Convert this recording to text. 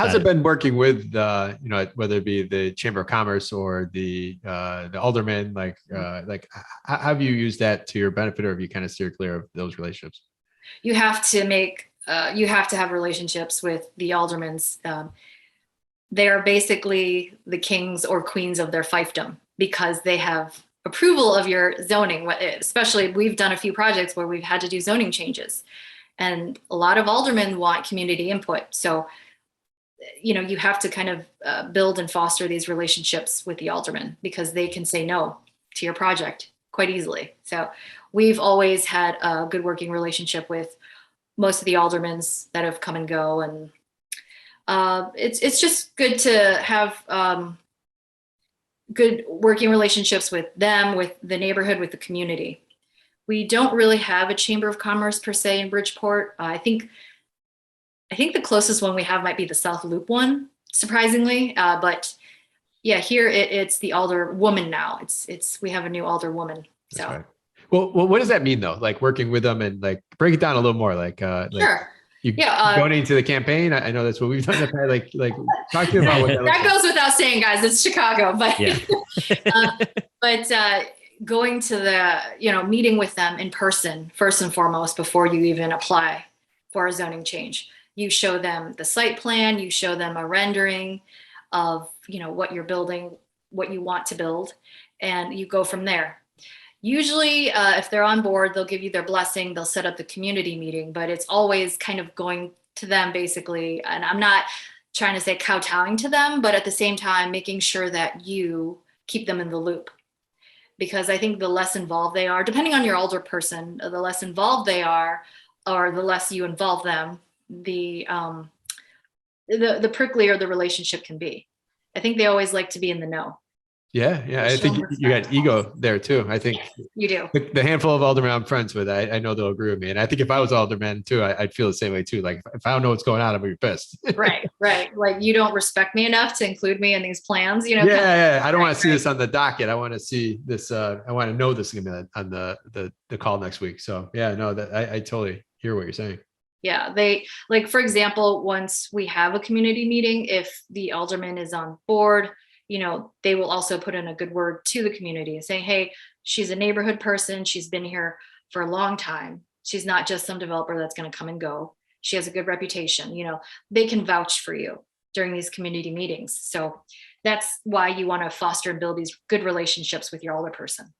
how's it been working with whether it be the Chamber of Commerce or the alderman? How have you used that to your benefit, or have you kind of steered clear of those relationships? You have to have relationships with the aldermans. They are basically the kings or queens of their fiefdom because they have approval of your zoning. Especially, we've done a few projects where we've had to do zoning changes, and a lot of aldermen want community input. So, you have to kind of build and foster these relationships with the aldermen because they can say no to your project quite easily. So we've always had a good working relationship with most of the aldermans that have come and go. And it's just good to have good working relationships with them, with the neighborhood, with the community. We don't really have a Chamber of Commerce per se in Bridgeport. I think the closest one we have might be the South Loop one, surprisingly. But yeah, here it's the alderwoman now. We have a new alderwoman. So. Right. Well, what does that mean though? Like working with them and like break it down a little more. Sure. You donating to the campaign. I know that's what we've done in the past. Like talk to me about what that goes without saying, guys. It's Chicago, but but going to the meeting with them in person first and foremost before you even apply for a zoning change. You show them the site plan. You show them a rendering of what you're building, what you want to build, and you go from there. Usually, if they're on board, they'll give you their blessing. They'll set up the community meeting, but it's always kind of going to them basically. And I'm not trying to say kowtowing to them, but at the same time, making sure that you keep them in the loop. Because I think the less involved they are, depending on your older person, the less involved they are, or the less you involve them, the pricklier the relationship can be. I think they always like to be in the know. Yeah. I think you got ego there too. I think you do. The handful of aldermen I'm friends with, I know they'll agree with me. And I think if I was alderman too, I'd feel the same way too. Like if I don't know what's going on, I'm gonna be pissed. Right. Like you don't respect me enough to include me in these plans. Yeah. I don't want to see this on the docket. I want to see this. I want to know this is gonna be on the call next week. So yeah, no, that I totally hear what you're saying. Yeah, they for example, once we have a community meeting, if the alderman is on board, they will also put in a good word to the community and say, hey, she's a neighborhood person. She's been here for a long time. She's not just some developer that's going to come and go. She has a good reputation. They can vouch for you during these community meetings. So that's why you want to foster and build these good relationships with your alderperson.